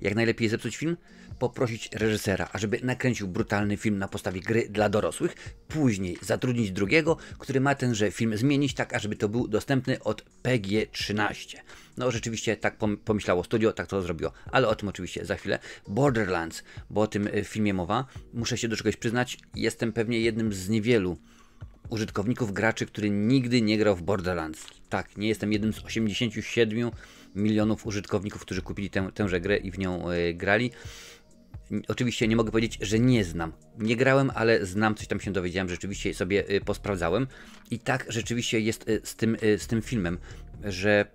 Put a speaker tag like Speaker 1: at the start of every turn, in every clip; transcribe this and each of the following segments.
Speaker 1: jak najlepiej zepsuć film? Poprosić reżysera, ażeby nakręcił brutalny film na podstawie gry dla dorosłych, później zatrudnić drugiego, który ma tenże film zmienić tak, ażeby to był dostępny od PG-13. No rzeczywiście tak pomyślało studio, tak to zrobiło, ale o tym oczywiście za chwilę. Borderlands, bo o tym filmie mowa, muszę się do czegoś przyznać, jestem pewnie jednym z niewielu użytkowników, graczy, który nigdy nie grał w Borderlands. Tak, nie jestem jednym z 87 milionów użytkowników, którzy kupili tęże grę i w nią grali. Oczywiście nie mogę powiedzieć, że nie znam. Nie grałem, ale znam, coś tam się dowiedziałem, rzeczywiście sobie posprawdzałem. I tak rzeczywiście jest z tym filmem, że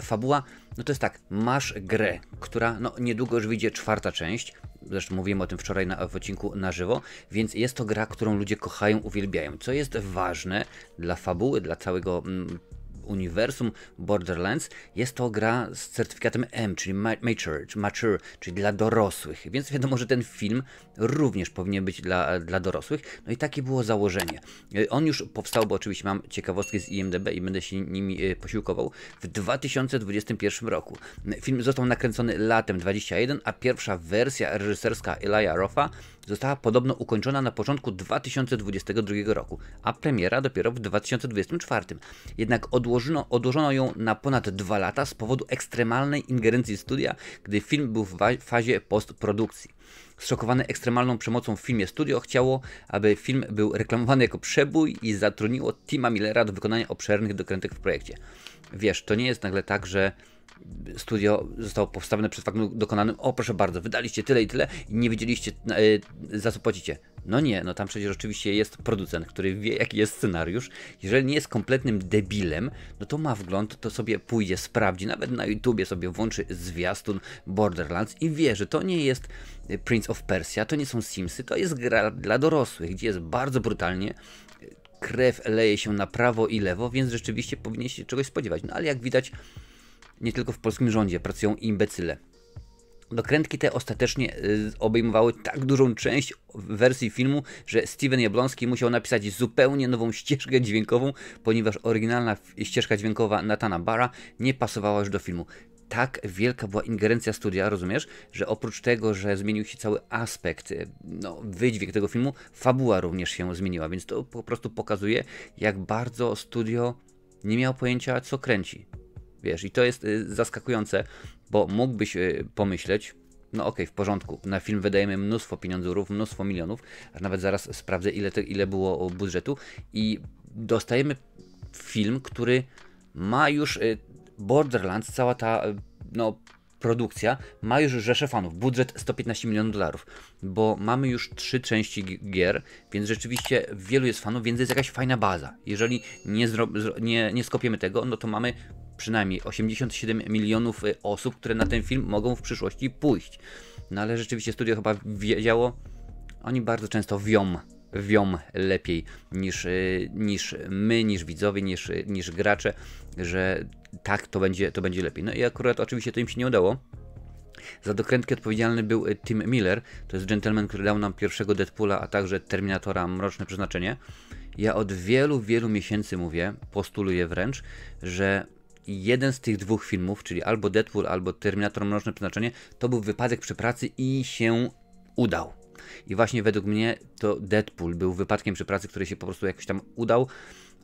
Speaker 1: fabuła, no to jest tak, masz grę, która no niedługo już wyjdzie 4. część, zresztą mówiłem o tym wczoraj w odcinku na żywo, więc jest to gra, którą ludzie kochają, uwielbiają. Co jest ważne dla fabuły, dla całego uniwersum Borderlands, jest to gra z certyfikatem M, czyli mature, czyli dla dorosłych, więc wiadomo, że ten film również powinien być dla dorosłych, no i takie było założenie. On już powstał, bo oczywiście mam ciekawostki z IMDb i będę się nimi posiłkował, w 2021 roku. Film został nakręcony latem 2021, a pierwsza wersja reżyserska Elijah Roffa została podobno ukończona na początku 2022 roku, a premiera dopiero w 2024. Jednak odłożono ją na ponad 2 lata z powodu ekstremalnej ingerencji studia, gdy film był w fazie postprodukcji. Zszokowane ekstremalną przemocą w filmie studio chciało, aby film był reklamowany jako przebój i zatrudniło Tima Millera do wykonania obszernych dokrętek w projekcie. Wiesz, to nie jest nagle tak, że studio zostało postawione przed faktem dokonanym, o proszę bardzo, wydaliście tyle i tyle i nie wiedzieliście za co płacicie. No nie, no tam przecież oczywiście jest producent, który wie jaki jest scenariusz. Jeżeli nie jest kompletnym debilem, no to ma wgląd, to sobie pójdzie, sprawdzi, nawet na YouTubie sobie włączy zwiastun Borderlands i wie, że to nie jest Prince of Persia, to nie są Simsy, to jest gra dla dorosłych, gdzie jest bardzo brutalnie, krew leje się na prawo i lewo, więc rzeczywiście powinien się czegoś spodziewać. No ale jak widać, nie tylko w polskim rządzie pracują imbecyle. Dokrętki te ostatecznie obejmowały tak dużą część wersji filmu, że Steven Jablonski musiał napisać zupełnie nową ścieżkę dźwiękową, ponieważ oryginalna ścieżka dźwiękowa Nathana Barra nie pasowała już do filmu. Tak wielka była ingerencja studia, rozumiesz, że oprócz tego, że zmienił się cały aspekt, no, wydźwięk tego filmu, fabuła również się zmieniła, więc to po prostu pokazuje, jak bardzo studio nie miało pojęcia, co kręci. Wiesz, i to jest zaskakujące, bo mógłbyś pomyśleć, no okej, w porządku, na film wydajemy mnóstwo pieniądzurów, mnóstwo milionów, a nawet zaraz sprawdzę, ile było budżetu i dostajemy film, który ma już Borderlands, cała ta no, produkcja, ma już rzeszę fanów, budżet 115 milionów dolarów, bo mamy już 3 części gier, więc rzeczywiście wielu jest fanów, więc jest jakaś fajna baza. Jeżeli nie skopiemy tego, no to mamy przynajmniej 87 milionów osób, które na ten film mogą w przyszłości pójść. No ale rzeczywiście studio chyba wiedziało, oni bardzo często wią lepiej niż my, niż widzowie, niż gracze, że tak to będzie lepiej. No i akurat oczywiście to im się nie udało. Za dokrętkę odpowiedzialny był Tim Miller, to jest gentleman, który dał nam pierwszego Deadpoola, a także Terminatora Mroczne Przeznaczenie. Ja od wielu miesięcy mówię, postuluję wręcz, że jeden z tych 2 filmów, czyli albo Deadpool, albo Terminator Mroczne Przeznaczenie, to był wypadek przy pracy i się udał. I właśnie według mnie to Deadpool był wypadkiem przy pracy, który się po prostu jakoś tam udał,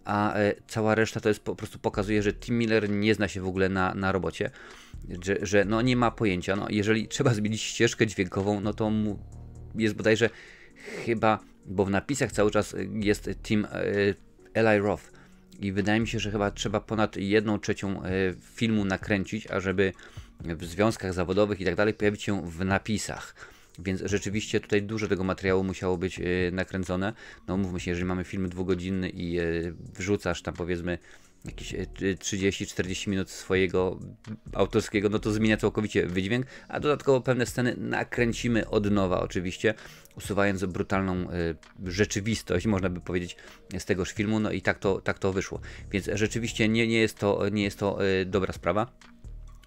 Speaker 1: a cała reszta to jest po prostu pokazuje, że Tim Miller nie zna się w ogóle na robocie, że no nie ma pojęcia. No, jeżeli trzeba zmienić ścieżkę dźwiękową, no to mu jest bodajże chyba, bo w napisach cały czas jest Tim Eli Roth i wydaje mi się, że chyba trzeba ponad 1/3 filmu nakręcić, ażeby w związkach zawodowych i tak dalej pojawić się w napisach. Więc rzeczywiście tutaj dużo tego materiału musiało być nakręcone. No mówmy się, jeżeli mamy film 2-godzinny i wrzucasz tam powiedzmy jakieś 30-40 minut swojego autorskiego, no to zmienia całkowicie wydźwięk, a dodatkowo pewne sceny nakręcimy od nowa oczywiście, usuwając brutalną rzeczywistość, można by powiedzieć, z tegoż filmu, no i tak to wyszło. Więc rzeczywiście nie jest to dobra sprawa.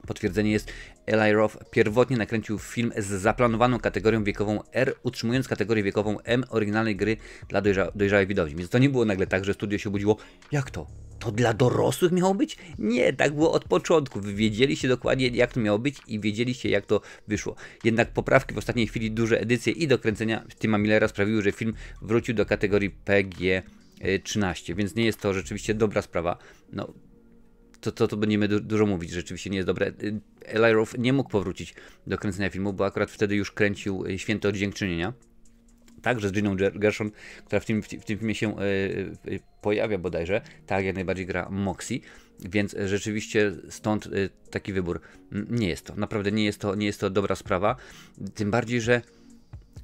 Speaker 1: Potwierdzenie jest, Eli Roth pierwotnie nakręcił film z zaplanowaną kategorią wiekową R, utrzymując kategorię wiekową M oryginalnej gry dla dojrzałych widowni. Więc to nie było nagle tak, że studio się obudziło, jak to? To dla dorosłych miało być? Nie, tak było od początku. Wy wiedzieliście dokładnie, jak to miało być i wiedzieliście, jak to wyszło. Jednak poprawki w ostatniej chwili, duże edycje i dokręcenia Tima Millera sprawiły, że film wrócił do kategorii PG-13, więc nie jest to rzeczywiście dobra sprawa. No, to będziemy dużo mówić, rzeczywiście nie jest dobre. Eli Roth nie mógł powrócić do kręcenia filmu, bo akurat wtedy już kręcił Święto Dziękczynienia. Także z Giną Gershon, która w tym filmie się pojawia bodajże, tak jak najbardziej gra Moxie, więc rzeczywiście stąd taki wybór. Nie jest to, naprawdę nie jest to dobra sprawa, tym bardziej, że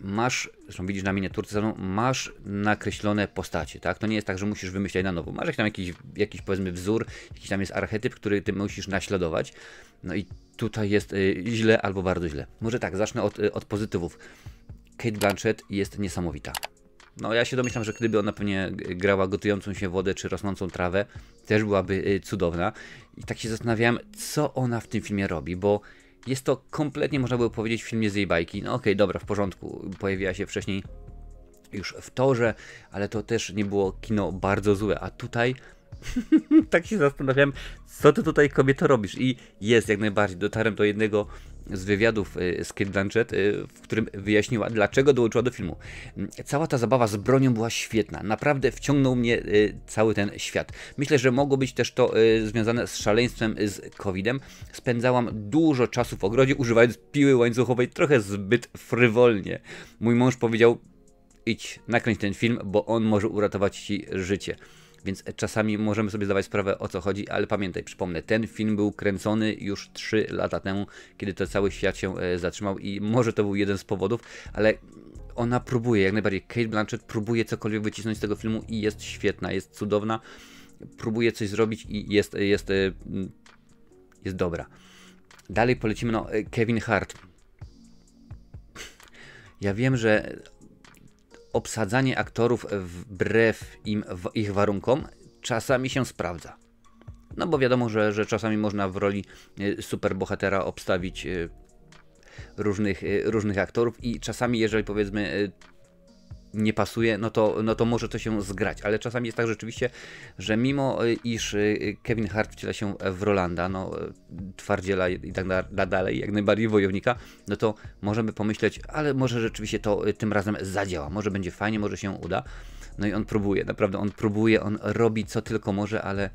Speaker 1: masz, zresztą widzisz na miniaturce, masz nakreślone postacie, tak? To nie jest tak, że musisz wymyślać na nowo. Masz tam jakiś powiedzmy wzór, jakiś tam jest archetyp, który ty musisz naśladować. No i tutaj jest źle albo bardzo źle. Może tak, zacznę od pozytywów. Cate Blanchett jest niesamowita. No ja się domyślam, że gdyby ona pewnie grała gotującą się wodę czy rosnącą trawę, też byłaby cudowna. I tak się zastanawiałem, co ona w tym filmie robi, bo jest to kompletnie, można by powiedzieć, w filmie z jej bajki. No okej, dobra, w porządku, pojawiła się wcześniej już w Torze, ale to też nie było kino bardzo złe, a tutaj tak się zastanawiałem, co ty tutaj, kobieto, robisz? I jest jak najbardziej. Dotarłem do jednego z wywiadów z Cate Blanchett, w którym wyjaśniła, dlaczego dołączyła do filmu. Cała ta zabawa z bronią była świetna. Naprawdę wciągnął mnie cały ten świat. Myślę, że mogło być też to związane z szaleństwem z COVID-em. Spędzałam dużo czasu w ogrodzie, używając piły łańcuchowej trochę zbyt frywolnie. Mój mąż powiedział, idź, nakręć ten film, bo on może uratować ci życie. Więc czasami możemy sobie zdawać sprawę, o co chodzi, ale pamiętaj, przypomnę, ten film był kręcony już 3 lata temu, kiedy to cały świat się zatrzymał i może to był jeden z powodów, ale ona próbuje, jak najbardziej, Cate Blanchett próbuje cokolwiek wycisnąć z tego filmu i jest świetna, jest cudowna, próbuje coś zrobić i jest dobra. Dalej polecimy, no, Kevin Hart. Ja wiem, że obsadzanie aktorów wbrew ich warunkom czasami się sprawdza. No bo wiadomo, że czasami można w roli superbohatera obstawić różnych aktorów i czasami, jeżeli powiedzmy nie pasuje, no to może to się zgrać, ale czasami jest tak rzeczywiście, że mimo iż Kevin Hart wciela się w Rolanda, no twardziela i tak dalej, jak najbardziej wojownika, no to możemy pomyśleć, ale może rzeczywiście to tym razem zadziała, może będzie fajnie, może się uda. No i on próbuje, naprawdę on próbuje, on robi co tylko może, ale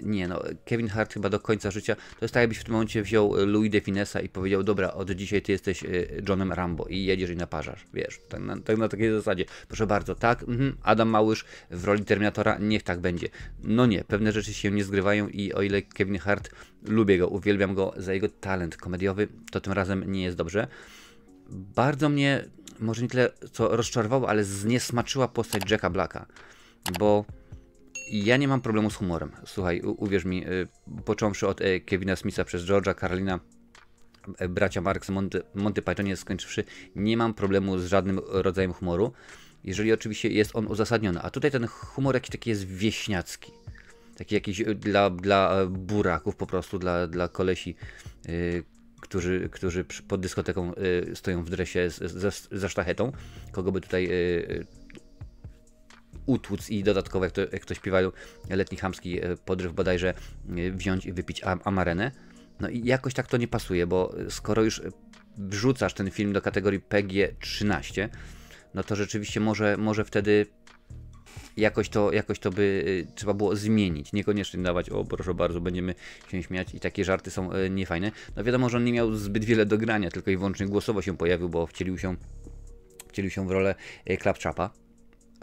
Speaker 1: nie, no, Kevin Hart chyba do końca życia, to jest tak, jakbyś w tym momencie wziął Louis de Finessa i powiedział, dobra, od dzisiaj ty jesteś Johnem Rambo i jedziesz i naparzasz, wiesz, tak na takiej zasadzie, proszę bardzo, tak, Adam Małysz w roli Terminatora, niech tak będzie. No nie, pewne rzeczy się nie zgrywają i o ile Kevin Hart, lubię go, uwielbiam go za jego talent komediowy, to tym razem nie jest dobrze. Bardzo mnie, może nie tyle co rozczarowało, ale zniesmaczyła postać Jacka Blacka, bo ja nie mam problemu z humorem. Słuchaj, uwierz mi, począwszy od Kevina Smitha przez George'a Carlina, bracia Marx, Monty Pythonie skończywszy, nie mam problemu z żadnym rodzajem humoru, jeżeli oczywiście jest on uzasadniony. A tutaj ten humor jakiś taki jest wieśniacki. Taki jakiś dla buraków po prostu, dla kolesi, którzy pod dyskoteką stoją w dresie za sztachetą. Kogo by tutaj utłuc i dodatkowo, jak to śpiewają, letni chamski podryw bodajże, wziąć i wypić amarenę. No i jakoś tak to nie pasuje, bo skoro już wrzucasz ten film do kategorii PG-13, no to rzeczywiście może wtedy jakoś to by trzeba było zmienić, niekoniecznie dawać, o proszę bardzo, będziemy się śmiać i takie żarty są niefajne. No wiadomo, że on nie miał zbyt wiele do grania, tylko i wyłącznie głosowo się pojawił, bo wcielił się w rolę Claptrapa,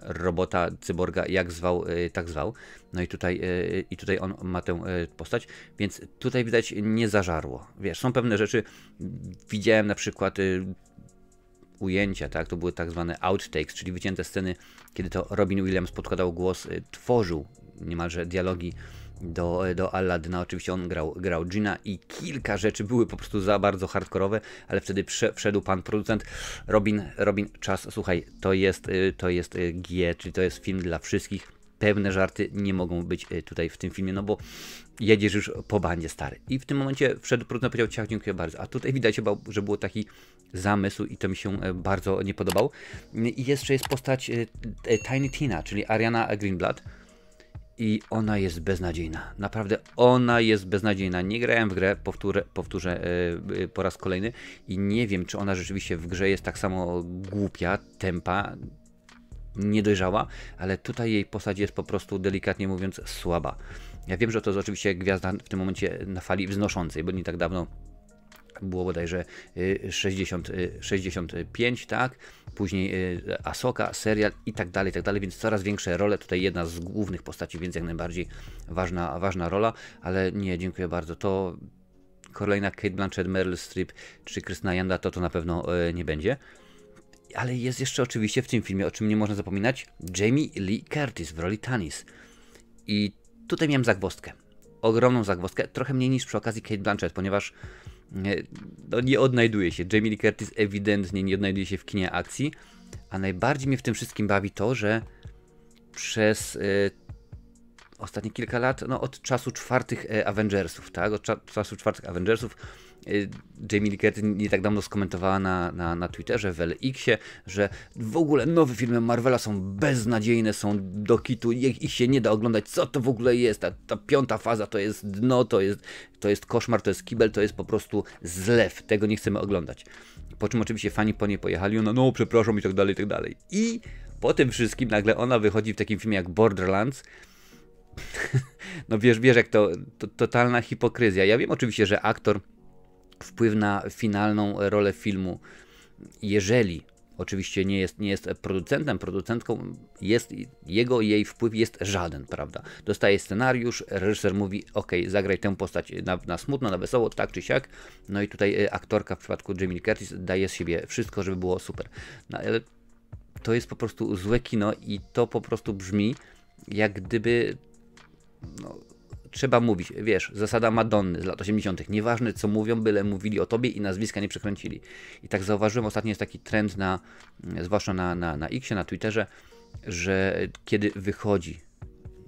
Speaker 1: robota, cyborga, jak zwał, tak zwał. No i tutaj on ma tę postać, więc tutaj widać nie zażarło. Wiesz, są pewne rzeczy, widziałem na przykład ujęcia, tak, to były tak zwane outtakes, czyli wycięte sceny, kiedy to Robin Williams podkładał głos, tworzył niemalże dialogi do Aladyna. Oczywiście on grał Gina i kilka rzeczy były po prostu za bardzo hardkorowe, ale wtedy wszedł pan producent. Robin, czas, słuchaj, to jest G, czyli to jest film dla wszystkich. pewne żarty nie mogą być tutaj w tym filmie, no bo jedziesz już po bandzie, stary. I w tym momencie wszedł producent, powiedział: ciach, dziękuję bardzo. A tutaj widać chyba, że było taki zamysł i to mi się bardzo nie podobał. I jeszcze jest postać Tiny Tina, czyli Ariana Greenblatt. I ona jest beznadziejna. Naprawdę ona jest beznadziejna. Nie grałem w grę, powtórzę po raz kolejny i nie wiem, czy ona rzeczywiście w grze jest tak samo głupia, tempa, niedojrzała, ale tutaj jej postać jest po prostu, delikatnie mówiąc, słaba. Ja wiem, że to jest oczywiście gwiazda w tym momencie na fali wznoszącej, bo nie tak dawno było bodajże 65, tak? Później Ahsoka, serial i tak dalej, więc coraz większe role. Tutaj jedna z głównych postaci, więc jak najbardziej ważna rola, ale nie, dziękuję bardzo. To kolejna Cate Blanchett, Meryl Streep czy Krystyna Janda to na pewno nie będzie. Ale jest jeszcze oczywiście w tym filmie, o czym nie można zapominać, Jamie Lee Curtis w roli Tanis. I tutaj miałem zagwozdkę. Ogromną zagwozdkę, trochę mniej niż przy okazji Cate Blanchett, ponieważ nie odnajduje się. Jamie Lee Curtis ewidentnie nie odnajduje się w kinie akcji, a najbardziej mnie w tym wszystkim bawi to, że przez ostatnie kilka lat, no od czasu czwartych Avengersów, tak? Od czasu czwartych Avengersów Jamie Lee Curtis nie tak dawno skomentowała na Twitterze, w LX-ie, że w ogóle nowe filmy Marvela są beznadziejne, są do kitu, ich się nie da oglądać, co to w ogóle jest, ta piąta faza to jest dno, to jest koszmar, to jest kibel, to jest po prostu zlew, tego nie chcemy oglądać. Po czym oczywiście fani po niej pojechali, ona no przepraszam i tak dalej, i tak dalej. I po tym wszystkim nagle ona wychodzi w takim filmie jak Borderlands. No wiesz jak to totalna hipokryzja. Ja wiem oczywiście, że aktor wpływ na finalną rolę filmu, jeżeli oczywiście nie jest producentem, producentką, jej wpływ jest żaden, prawda? Dostaje scenariusz, reżyser mówi: ok, zagraj tę postać na smutno, na wesoło, tak czy siak. No i tutaj aktorka w przypadku Jamie Lee Curtis daje z siebie wszystko, żeby było super. No ale to jest po prostu złe kino i to po prostu brzmi, jak gdyby trzeba mówić, wiesz, zasada Madonny z lat 80. Nieważne co mówią, byle mówili o tobie i nazwiska nie przekręcili. I tak zauważyłem, ostatnio jest taki trend zwłaszcza na X-ie, na Twitterze, że kiedy wychodzi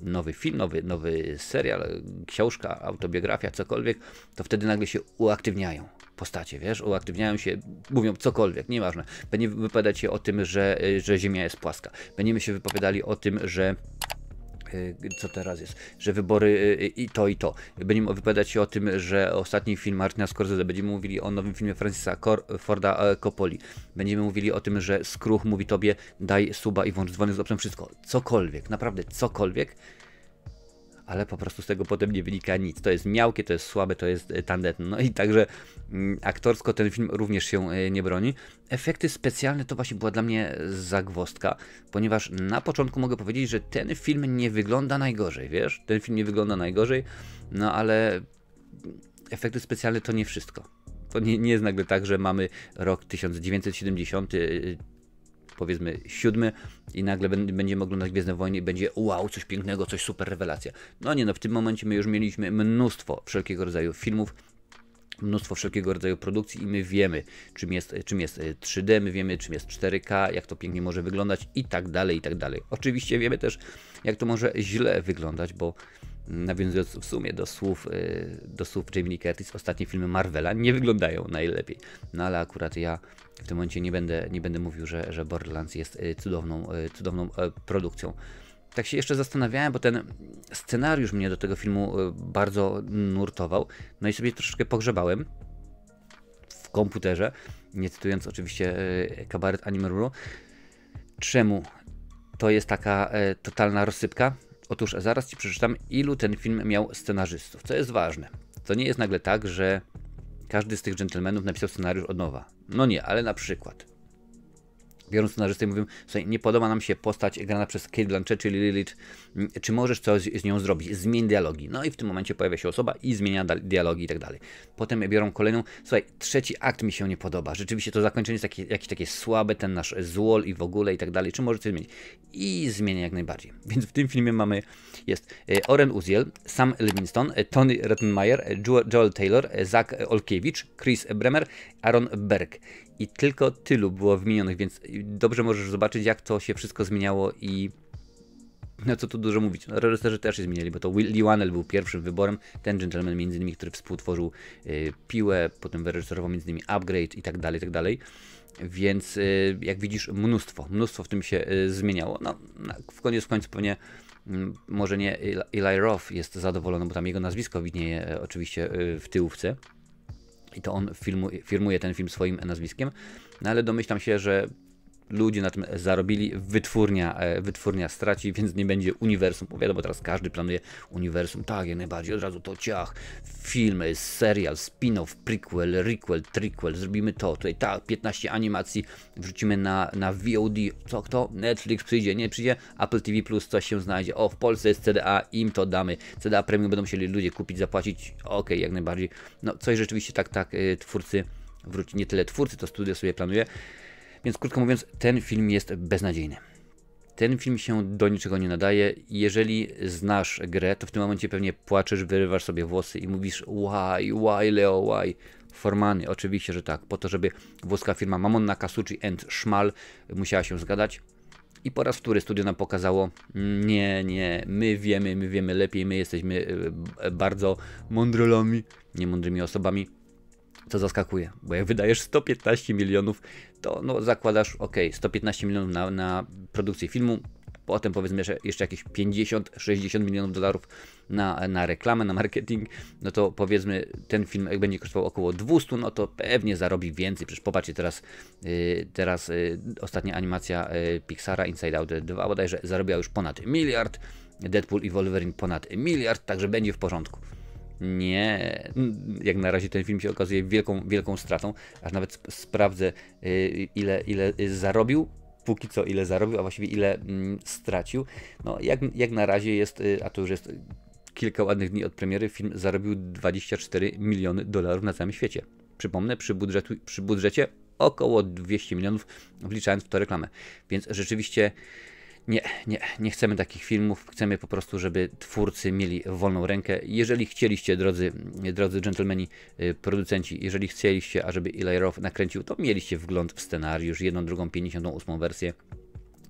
Speaker 1: nowy film, nowy serial, książka, autobiografia, cokolwiek, to wtedy nagle się uaktywniają postacie, wiesz, uaktywniają się, mówią cokolwiek, nieważne. Będziemy wypowiadać się o tym, że Ziemia jest płaska. Będziemy się wypowiadali o tym, że co teraz jest, że wybory i to. Będziemy wypowiadać się o tym, że ostatni film Martina Scorsese, będziemy mówili o nowym filmie Francisa Forda Coppoli, będziemy mówili o tym, że Skruch mówi tobie: daj suba i włącz dzwony z opcją wszystko, cokolwiek, naprawdę cokolwiek, ale po prostu z tego potem nie wynika nic. To jest miałkie, to jest słabe, to jest tandetne. No i także aktorsko ten film również się nie broni. Efekty specjalne to właśnie była dla mnie zagwozdka, ponieważ na początku mogę powiedzieć, że ten film nie wygląda najgorzej, wiesz? Ten film nie wygląda najgorzej, no ale efekty specjalne to nie wszystko. To nie jest nagle tak, że mamy rok 1970, powiedzmy 7 i nagle będziemy oglądać Gwiezdne Wojny i będzie wow, coś pięknego, coś super, rewelacja. No nie, no w tym momencie my już mieliśmy mnóstwo wszelkiego rodzaju filmów, mnóstwo wszelkiego rodzaju produkcji i my wiemy, czym jest 3D, my wiemy, czym jest 4K, jak to pięknie może wyglądać i tak dalej, i tak dalej. Oczywiście wiemy też, jak to może źle wyglądać, bo nawiązując w sumie do słów Jamie Lee Curtis, ostatnie filmy Marvela nie wyglądają najlepiej. No ale akurat ja w tym momencie nie będę mówił, że Borderlands jest cudowną produkcją. Tak się jeszcze zastanawiałem, bo ten scenariusz mnie do tego filmu bardzo nurtował. No i sobie troszeczkę pogrzebałem w komputerze, nie cytując oczywiście Kabaret Anime Ruru. Czemu to jest taka totalna rozsypka? Otóż zaraz Ci przeczytam, ilu ten film miał scenarzystów, co jest ważne. To nie jest nagle tak, że każdy z tych dżentelmenów napisał scenariusz od nowa. No nie, ale na przykład biorą scenarzystę i mówią: słuchaj, nie podoba nam się postać grana przez Cate Blanchett, czyli Lilith, czy możesz coś z nią zrobić? Zmień dialogi. No i w tym momencie pojawia się osoba i zmienia dialogi i tak dalej. Potem biorą kolejną: słuchaj, trzeci akt mi się nie podoba. Rzeczywiście to zakończenie jest jakieś takie słabe, ten nasz złol i w ogóle i tak dalej. Czy możesz coś zmienić? I zmienia jak najbardziej. Więc w tym filmie jest Oren Uziel, Sam Levinson, Tony Rottenmeier, Joel Taylor, Zach Olkiewicz, Chris Bremer, Aaron Berg. I tylko tylu było wymienionych, więc dobrze możesz zobaczyć, jak to się wszystko zmieniało i no co tu dużo mówić, no, reżyserzy też się zmienili, bo to Lee Whannell był pierwszym wyborem, ten gentleman między innymi, który współtworzył Piłę, potem wyreżyserował między innymi Upgrade i tak dalej, więc jak widzisz mnóstwo w tym się zmieniało, no w koniec końców pewnie może nie Eli Roth jest zadowolony, bo tam jego nazwisko widnieje oczywiście w tyłówce i to on firmuje ten film swoim nazwiskiem, no ale domyślam się, że ludzie na tym zarobili, wytwórnia straci, więc nie będzie uniwersum. Bo wiadomo, teraz każdy planuje uniwersum. Tak, jak najbardziej, od razu to ciach, film, serial, spin-off, prequel, requel, triquel, zrobimy to. Tutaj tak, 15 animacji wrzucimy na VOD. Co, kto? Netflix przyjdzie, nie przyjdzie? Apple TV Plus coś się znajdzie. O, w Polsce jest CDA, im to damy. CDA Premium będą musieli ludzie kupić, zapłacić. Okej, jak najbardziej. No, coś rzeczywiście tak twórcy wróci. Nie tyle twórcy, to studio sobie planuje. Więc krótko mówiąc, ten film jest beznadziejny. Ten film się do niczego nie nadaje. Jeżeli znasz grę, to w tym momencie pewnie płaczesz, wyrywasz sobie włosy i mówisz why Leo, why? Formany, oczywiście, że tak. Po to, żeby włoska firma Mamon Nakasuchi and Szmal musiała się zgadać. I po raz wtóry studio nam pokazało, nie, my wiemy lepiej, my jesteśmy bardzo mądrolami, nie mądrymi osobami. To zaskakuje, bo jak wydajesz 115 milionów, to no, zakładasz, 115 milionów na produkcję filmu, potem powiedzmy jeszcze jakieś 50-60 milionów dolarów na reklamę, na marketing, no to powiedzmy ten film jak będzie kosztował około 200, no to pewnie zarobi więcej. Przecież popatrzcie, teraz ostatnia animacja Pixara Inside Out 2 bodajże zarobiła już ponad 1 miliard, Deadpool i Wolverine ponad 1 miliard, także będzie w porządku. Nie, jak na razie ten film się okazuje wielką stratą, aż nawet sprawdzę ile zarobił, póki co ile zarobił, a właściwie ile stracił. No jak na razie jest, a to już jest kilka ładnych dni od premiery, film zarobił 24 miliony dolarów na całym świecie. Przypomnę, przy budżecie około 200 milionów, wliczając w to reklamę. Więc rzeczywiście nie chcemy takich filmów, chcemy po prostu, żeby twórcy mieli wolną rękę. Jeżeli chcieliście, drodzy dżentelmeni, producenci, jeżeli chcieliście, ażeby Eli Roth nakręcił, to mieliście wgląd w scenariusz, 1, 2, 58 wersję.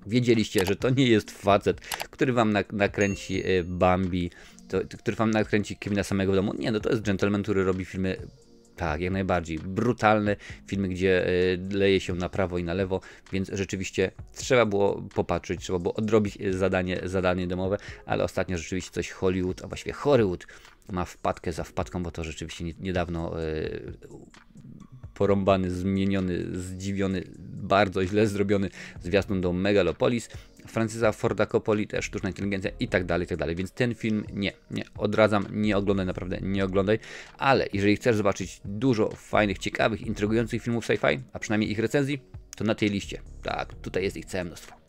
Speaker 1: Wiedzieliście, że to nie jest facet, który wam nakręci Bambi, który wam nakręci Kevina samego w domu. Nie, no to jest gentleman, który robi filmy. Tak, jak najbardziej. Brutalne filmy, gdzie leje się na prawo i na lewo, więc rzeczywiście trzeba było popatrzeć, trzeba było odrobić zadanie domowe, ale ostatnio rzeczywiście coś Hollywood, a właściwie Hollywood ma wpadkę za wpadką, bo to rzeczywiście niedawno porąbany, zmieniony, zdziwiony, bardzo źle zrobiony zwiastun do Megalopolis, Francisa Forda Coppoli, też sztuczna inteligencja i tak dalej, więc ten film nie odradzam, nie oglądaj, naprawdę nie oglądaj, ale jeżeli chcesz zobaczyć dużo fajnych, ciekawych, intrygujących filmów sci-fi, a przynajmniej ich recenzji, to na tej liście, tak, tutaj jest ich całe mnóstwo.